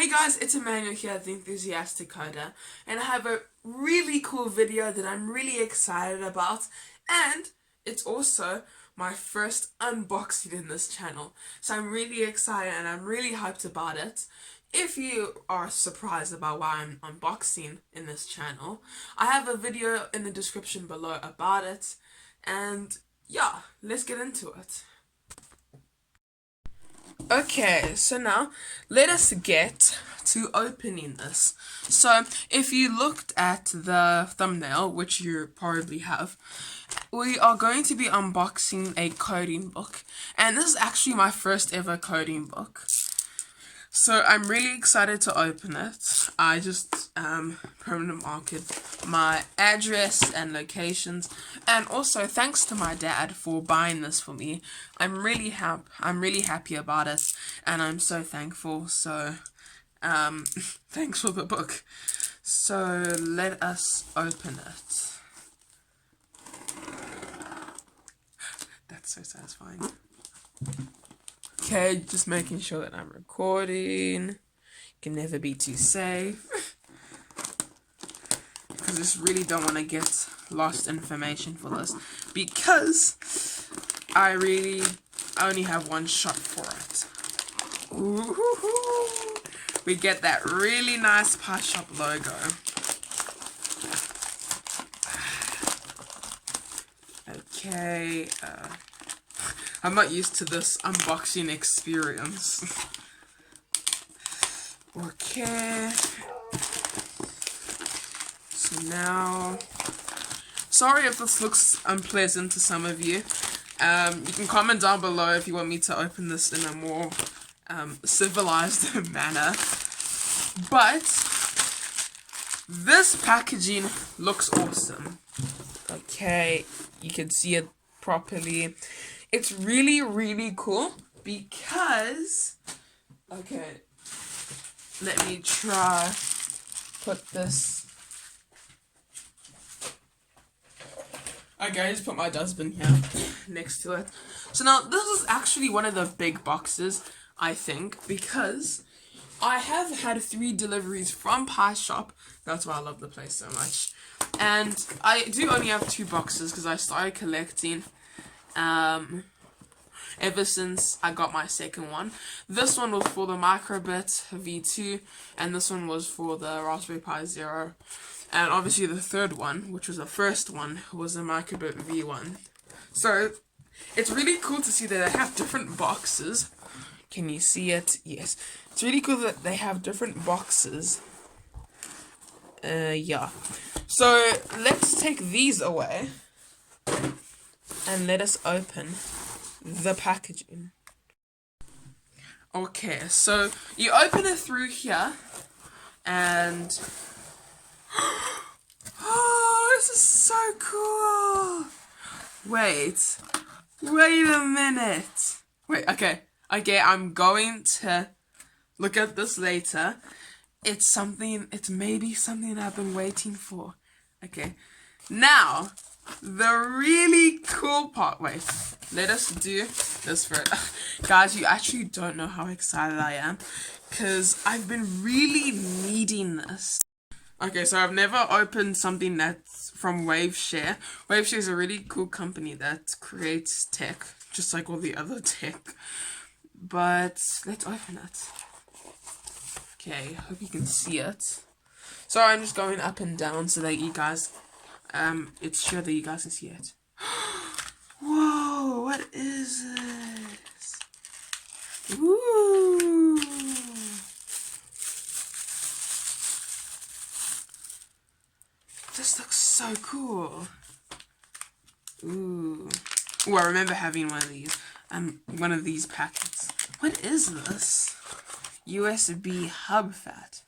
Hey guys, it's Emmanuel here, the Enthusiastic Coder, and I have a really cool video that I'm really excited about, and it's also my first unboxing in this channel, so I'm really excited and I'm really hyped about it. If you are surprised about why I'm unboxing in this channel, I have a video in the description below about it, and yeah, let's get into it. Okay, so now let us get to opening this. So if you looked at the thumbnail, which you probably have, we are going to be unboxing a coding book, and this is actually my first ever coding book. So I'm really excited to open it. I just permanent marked my address and locations, and also thanks to my dad for buying this for me. I'm really happy about it, and I'm so thankful. So thanks for the book. So let us open it. That's so satisfying. Okay, just making sure that I'm recording. Can never be too safe. Because I just really don't want to get lost information for this. Because I only have one shot for it. Ooh, we get that really nice Pie Shop logo. Okay, I'm not used to this unboxing experience. Okay. So now, sorry if this looks unpleasant to some of you. You can comment down below if you want me to open this in a more civilized manner. But this packaging looks awesome. Okay, you can see it properly. It's really cool because, okay, let me try put this. Okay, I just put my dustbin here next to it. So now this is actually one of the big boxes, I think, because I have had 3 deliveries from Pie Shop. That's why I love the place so much. And I do only have 2 boxes because I started collecting ever since I got my second one. This one was for the Microbit V2, and this one was for the Raspberry Pi Zero. And obviously the third one, which was the first one, was the Microbit V1. So it's really cool to see that they have different boxes. Can you see it? Yes. It's really cool that they have different boxes. Yeah. So let's take these away and let us open the packaging. Okay, so you open it through here, and oh, this is so cool. Wait a minute. Wait, okay, I'm going to look at this later. It's maybe something I've been waiting for. Okay, now, the really cool part. Wait, let us do this for it. Guys, you actually don't know how excited I am, because I've been really needing this. Okay, so I've never opened something that's from Waveshare. Waveshare is a really cool company that creates tech, just like all the other tech. But let's open it. Okay, hope you can see it. So I'm just going up and down so that you guys, it's sure that you guys can see it. Whoa, what is this? Ooh. This looks so cool. Ooh. Ooh, I remember having one of these packets. What is this? USB hub fat.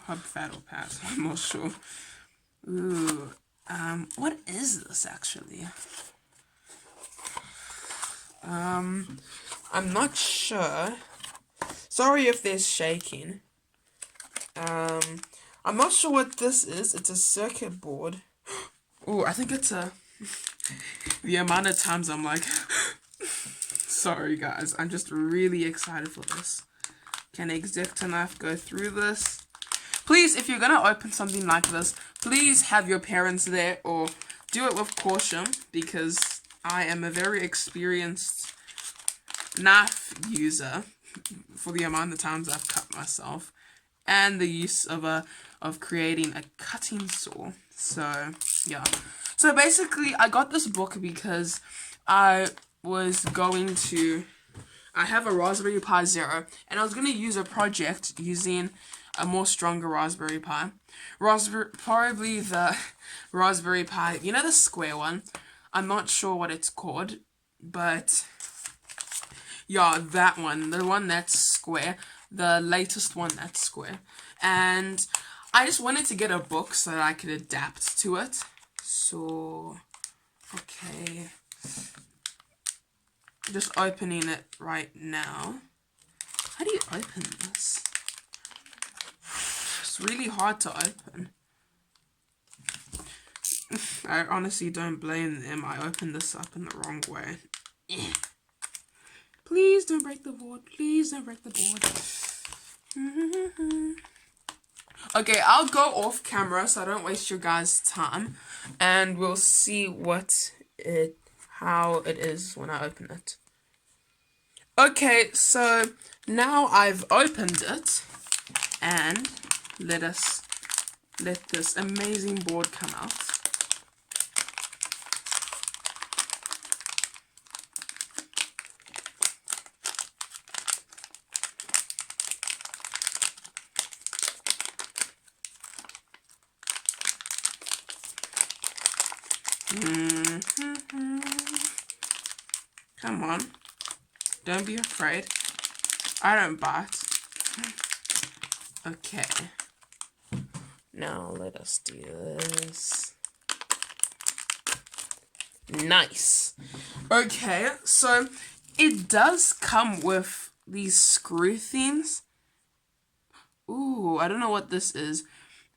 Hub fat or pat, I'm not sure. Ooh, what is this actually? I'm not sure. Sorry if there's shaking. I'm not sure what this is. It's a circuit board. Ooh, I think it's the amount of times I'm like, sorry guys, I'm just really excited for this. Can exact enough go through this? Please, if you're gonna open something like this, please have your parents there, or do it with caution, because I am a very experienced knife user for the amount of times I've cut myself, and the use of creating a cutting saw. So yeah. So basically, I got this book because I have a Raspberry Pi Zero, and I was gonna use a project using a more stronger Raspberry Pi. Probably the Raspberry Pi, you know, the square one? I'm not sure what it's called, but yeah, that one, the one that's square, the latest one that's square. And I just wanted to get a book so that I could adapt to it. So, okay. Just opening it right now. How do you open this? It's really hard to open. I honestly don't blame them. I opened this up in the wrong way. Please don't break the board. Please don't break the board. Okay, I'll go off camera so I don't waste your guys' time. And we'll see how it is when I open it. Okay, so now I've opened it. And let this amazing board come out. Come on. Don't be afraid. I don't bite. Okay. Now let us do this. Nice. Okay, so it does come with these screw things. Ooh, I don't know what this is.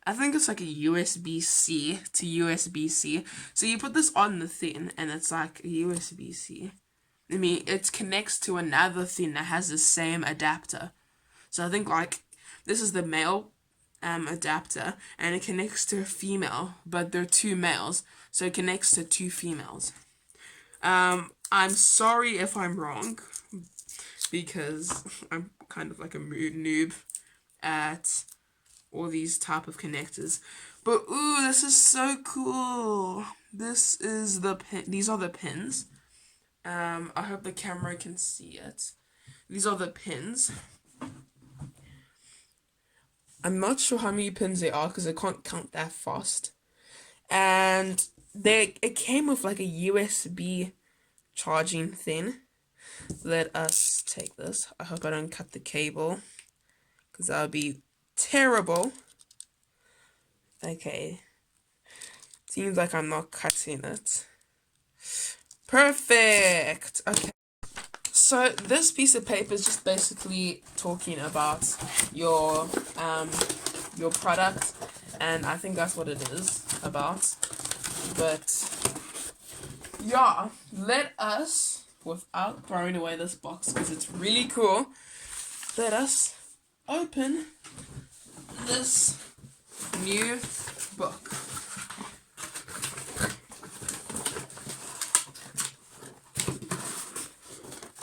I think it's like a USB-C to USB-C. So you put this on the thing, and it's like a USB-C. I mean, it connects to another thing that has the same adapter. So I think, like, this is the male adapter, and it connects to a female, but they're two males, so it connects to two females. I'm sorry if I'm wrong, because I'm kind of like a noob at all these type of connectors. But ooh, this is so cool. This is the pin. These are the pins. I hope the camera can see it. These are the pins. I'm not sure how many pins there are because I can't count that fast. And it came with like a USB charging thing. Let us take this. I hope I don't cut the cable, because that would be terrible. Okay. Seems like I'm not cutting it. Perfect! Okay. So this piece of paper is just basically talking about your product, and I think that's what it is about. But yeah, let us, without throwing away this box because it's really cool, let us open this new book.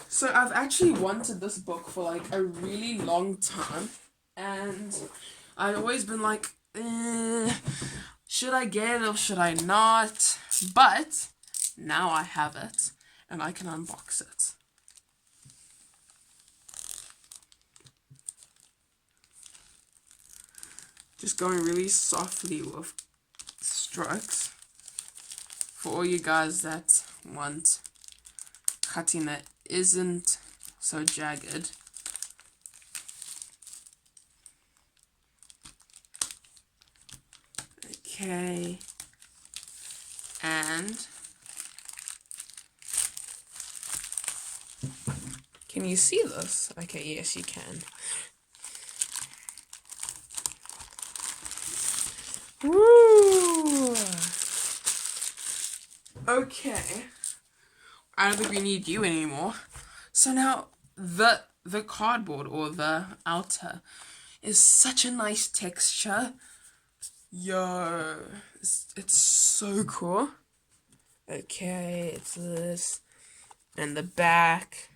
So I've actually wanted this book for like a really long time, and I've always been like, should I get it or should I not? But now I have it, and I can unbox it. Just going really softly with strokes for all you guys that want cutting that isn't so jagged. Okay, and can you see this? Okay, yes you can. Woo! Okay. I don't think we need you anymore. So now, the cardboard or the outer is such a nice texture. Yo, it's so cool. Okay, it's this and the back.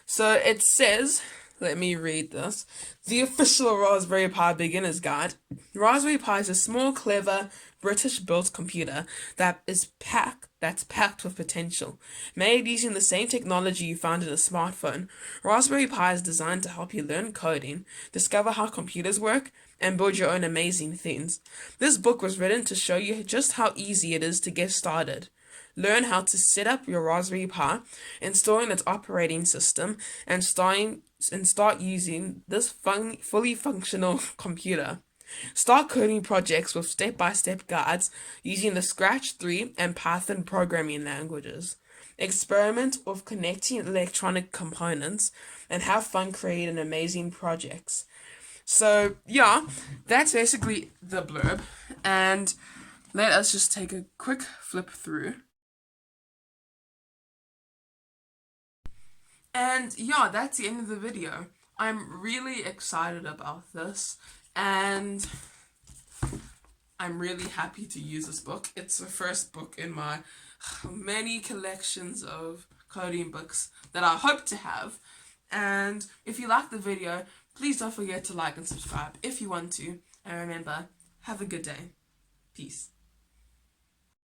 So it says, let me read this. The official Raspberry Pi beginner's guide. Raspberry Pi is a small, clever, British-built computer that's packed with potential. Made using the same technology you found in a smartphone, Raspberry Pi is designed to help you learn coding, discover how computers work, and build your own amazing things. This book was written to show you just how easy it is to get started. Learn how to set up your Raspberry Pi, installing its operating system, and start using this fully functional computer. Start coding projects with step-by-step guides using the Scratch 3 and Python programming languages. Experiment with connecting electronic components and have fun creating amazing projects. So, yeah, that's basically the blurb. And let us just take a quick flip through. And yeah, that's the end of the video. I'm really excited about this, and I'm really happy to use this book. It's the first book in my many collections of coding books that I hope to have. And if you like the video, please don't forget to like and subscribe if you want to. And remember, have a good day. Peace.